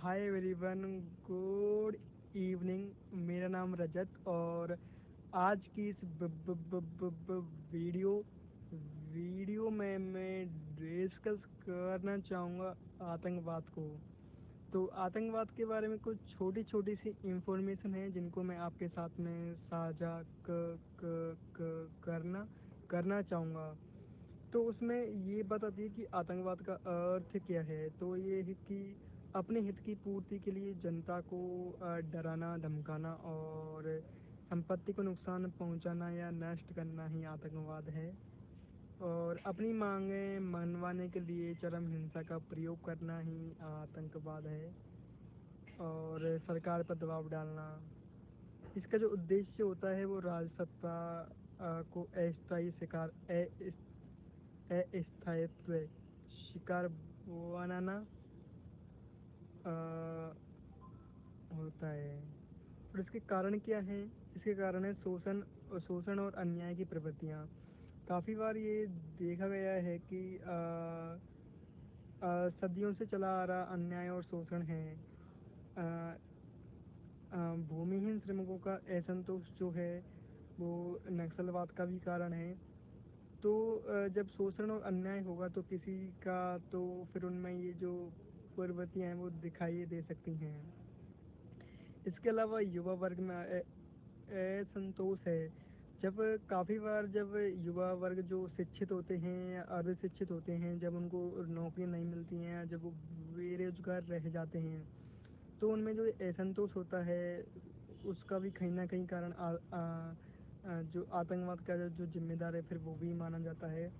Hi everyone, good evening. मेरा नाम रजत और आज की इस वीडियो वीडियो में मैं डिस्कस करना चाहूँगा आतंकवाद को। तो आतंकवाद के बारे में कुछ छोटी छोटी सी इंफॉर्मेशन है जिनको मैं आपके साथ में साझा करना चाहूँगा। तो उसमें ये बताती है कि आतंकवाद का अर्थ क्या है। तो ये है कि अपने हित की पूर्ति के लिए जनता को डराना, धमकाना और संपत्ति को नुकसान पहुंचाना या नष्ट करना ही आतंकवाद है। और अपनी मांगें मनवाने के लिए चरम हिंसा का प्रयोग करना ही आतंकवाद है। और सरकार पर दबाव डालना, इसका जो उद्देश्य होता है वो राजसत्ता को अस्थायित्व शिकार बनाना होता है। और इसके कारण क्या है? इसके कारण है शोषण और अन्याय की प्रवृत्तियाँ। काफ़ी बार ये देखा गया है कि सदियों से चला आ रहा अन्याय और शोषण है। भूमिहीन श्रमिकों का असंतोष जो है वो नक्सलवाद का भी कारण है। तो जब शोषण और अन्याय होगा तो किसी का, तो फिर उनमें ये जो प्रवृत्तियाँ हैं वो दिखाई दे सकती हैं। इसके अलावा युवा वर्ग में असंतोष है। जब काफ़ी बार जब युवा वर्ग जो शिक्षित होते हैं या अर्ध शिक्षित होते हैं, जब उनको नौकरी नहीं मिलती हैं या जब वो बेरोजगार रह जाते हैं, तो उनमें जो असंतोष होता है उसका भी कहीं ना कहीं कारण जो आतंकवाद का जो जिम्मेदार है फिर वो भी माना जाता है।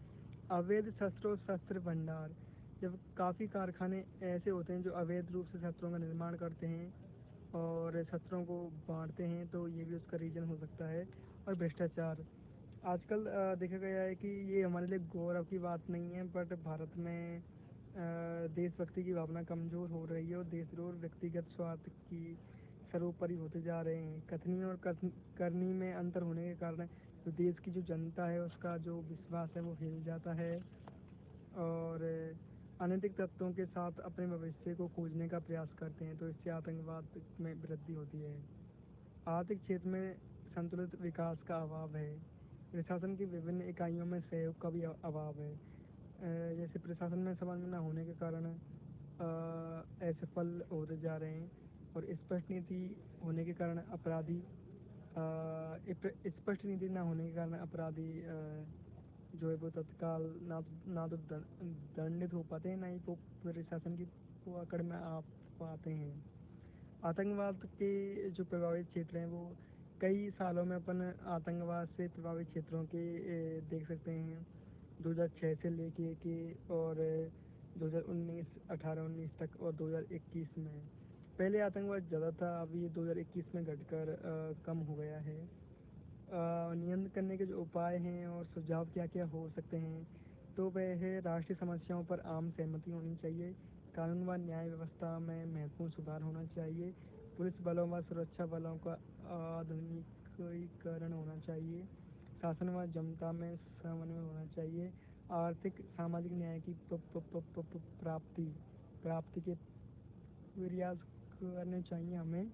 अवैध शस्त्र और शस्त्र भंडार, जब काफ़ी कारखाने ऐसे होते हैं जो अवैध रूप से शस्त्रों का निर्माण करते हैं और शस्त्रों को बांटते हैं, तो ये भी उसका रीज़न हो सकता है। और भ्रष्टाचार, आजकल देखा गया है कि ये हमारे लिए गौरव की बात नहीं है, बट भारत में देशभक्ति की भावना कमज़ोर हो रही है और देशद्रोह और व्यक्तिगत स्वार्थ की सर्वोपरि होते जा रहे हैं। कथनी और करनी में अंतर होने के कारण जो देश की जो जनता है उसका जो विश्वास है वो हिल जाता है और अनैतिक तत्वों के साथ अपने भविष्य को खोजने का प्रयास करते हैं। तो इससे आतंकवाद में वृद्धि होती है। आर्थिक क्षेत्र में संतुलित विकास का अभाव है। प्रशासन की विभिन्न इकाइयों में सहयोग का भी अभाव है। जैसे प्रशासन में समन्वय न होने के कारण असफल होते जा रहे हैं और स्पष्ट नीति होने के कारण स्पष्ट नीति न होने के कारण अपराधी जो है वो तत्काल ना तो दंडित हो पाते हैं, ना ही वो प्रशासन की पकड़ में आ पाते हैं। आतंकवाद के जो प्रभावित क्षेत्र हैं वो कई सालों में अपन आतंकवाद से प्रभावित क्षेत्रों के देख सकते हैं। 2006 से लेके के और 2019, 18-19 तक और 2021 में। पहले आतंकवाद ज़्यादा था, अभी 2021 में घटकर कम हो गया है। नियंत्रण करने के जो उपाय हैं और सुझाव क्या क्या हो सकते हैं, तो वह है राष्ट्रीय समस्याओं पर आम सहमति होनी चाहिए, कानून व न्याय व्यवस्था में महत्वपूर्ण सुधार होना चाहिए, पुलिस बलों व सुरक्षा बलों का आधुनिकीकरण होना चाहिए, शासन व जनता में समन्वय होना चाहिए, आर्थिक सामाजिक न्याय की प्राप्ति के प्रयास करने चाहिए हमें,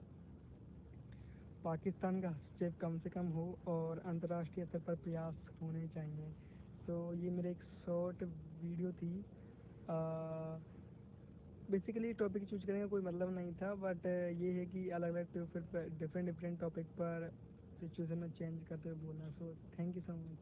पाकिस्तान का हस्तक्षेप कम से कम हो और अंतर्राष्ट्रीय स्तर पर प्रयास होने चाहिए। तो ये मेरा एक शॉर्ट वीडियो थी। बेसिकली टॉपिक चूज करने का कोई मतलब नहीं था, बट ये है कि अलग अलग डिफरेंट टॉपिक पर सिचुएशन में चेंज करते हुए बोलना। So thank you so much.